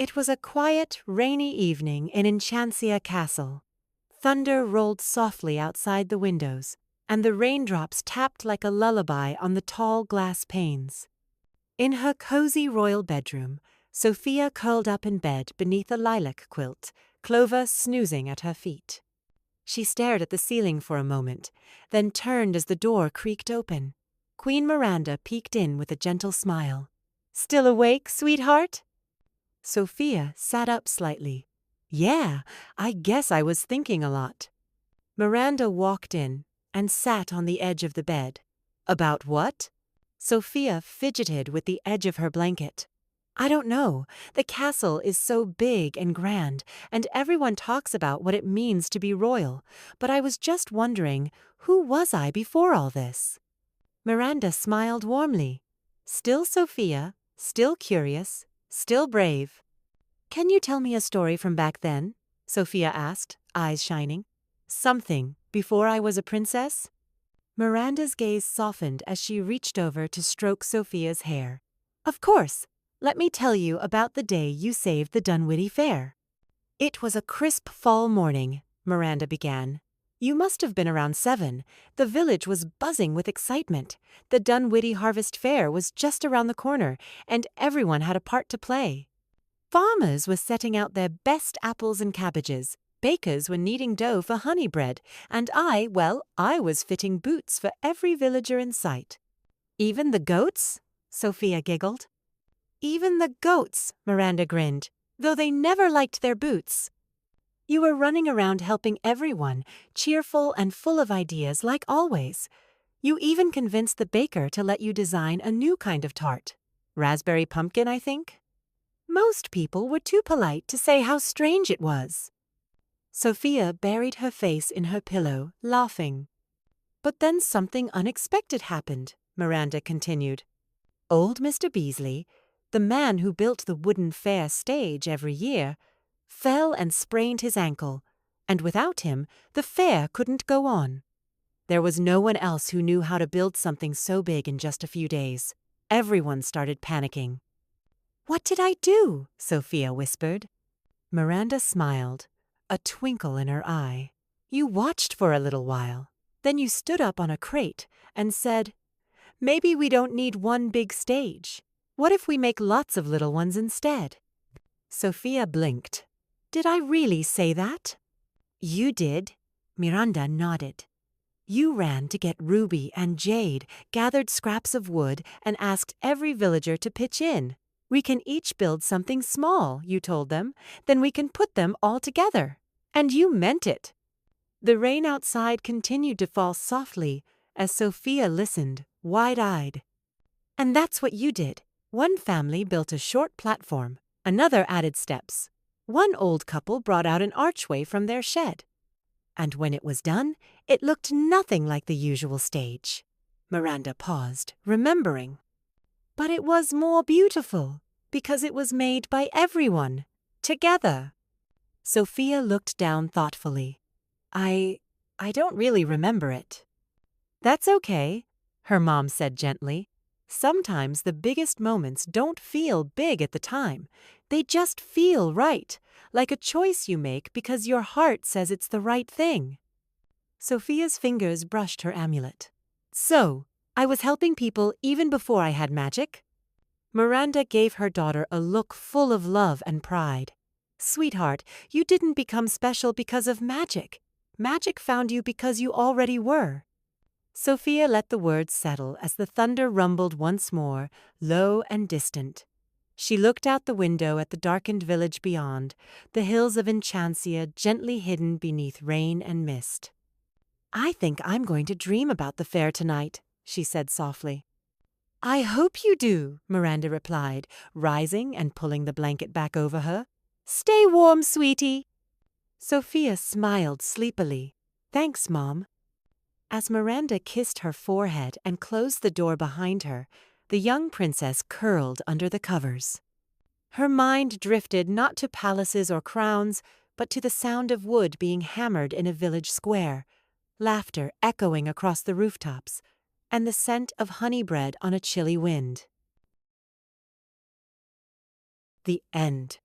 It was a quiet, rainy evening in Enchantia Castle. Thunder rolled softly outside the windows, and the raindrops tapped like a lullaby on the tall glass panes. In her cozy royal bedroom, Sophia curled up in bed beneath a lilac quilt, Clover snoozing at her feet. She stared at the ceiling for a moment, then turned as the door creaked open. Queen Miranda peeked in with a gentle smile. "Still awake, sweetheart?" Sophia sat up slightly. "Yeah, I guess I was thinking a lot." Miranda walked in and sat on the edge of the bed. "About what?" Sophia fidgeted with the edge of her blanket. "I don't know. The castle is so big and grand, and everyone talks about what it means to be royal, but I was just wondering, who was I before all this?" Miranda smiled warmly. Still Sophia, still curious, still brave. "Can you tell me a story from back then?" Sophia asked, eyes shining. "Something before I was a princess?" Miranda's gaze softened as she reached over to stroke Sophia's hair. "Of course. Let me tell you about the day you saved the Dunwiddie Fair." "It was a crisp fall morning," Miranda began. "You must have been around 7. The village was buzzing with excitement. The Dunwiddie Harvest Fair was just around the corner, and everyone had a part to play. Farmers were setting out their best apples and cabbages. Bakers were kneading dough for honey bread, and I was fitting boots for every villager in sight." "Even the goats?" Sophia giggled. "Even the goats," Miranda grinned, "though they never liked their boots. You were running around helping everyone, cheerful and full of ideas like always. You even convinced the baker to let you design a new kind of tart. Raspberry pumpkin, I think. Most people were too polite to say how strange it was." Sophia buried her face in her pillow, laughing. "But then something unexpected happened," Miranda continued. "Old Mr. Beasley, the man who built the wooden fair stage every year, fell and sprained his ankle, and without him, the fair couldn't go on. There was no one else who knew how to build something so big in just a few days. Everyone started panicking." "What did I do?" Sophia whispered. Miranda smiled, a twinkle in her eye. "You watched for a little while. Then you stood up on a crate and said, 'Maybe we don't need one big stage. What if we make lots of little ones instead?'" Sophia blinked. "Did I really say that?" "You did." Miranda nodded. "You ran to get Ruby and Jade, gathered scraps of wood, and asked every villager to pitch in. 'We can each build something small,' you told them. 'Then we can put them all together.' And you meant it." The rain outside continued to fall softly as Sophia listened, wide-eyed. "And that's what you did. One family built a short platform, another added steps. One old couple brought out an archway from their shed. And when it was done, it looked nothing like the usual stage." Miranda paused, remembering. "But it was more beautiful, because it was made by everyone, together." Sophia looked down thoughtfully. I don't really remember it." "That's okay," her mom said gently. "Sometimes the biggest moments don't feel big at the time. They just feel right, like a choice you make because your heart says it's the right thing." Sophia's fingers brushed her amulet. "So, I was helping people even before I had magic?" Miranda gave her daughter a look full of love and pride. "Sweetheart, you didn't become special because of magic. Magic found you because you already were." Sophia let the words settle as the thunder rumbled once more, low and distant. She looked out the window at the darkened village beyond, the hills of Enchantia gently hidden beneath rain and mist. "I think I'm going to dream about the fair tonight," she said softly. "I hope you do," Miranda replied, rising and pulling the blanket back over her. "Stay warm, sweetie." Sophia smiled sleepily. "Thanks, Mom." As Miranda kissed her forehead and closed the door behind her, the young princess curled under the covers. Her mind drifted not to palaces or crowns, but to the sound of wood being hammered in a village square, laughter echoing across the rooftops, and the scent of honey bread on a chilly wind. The end.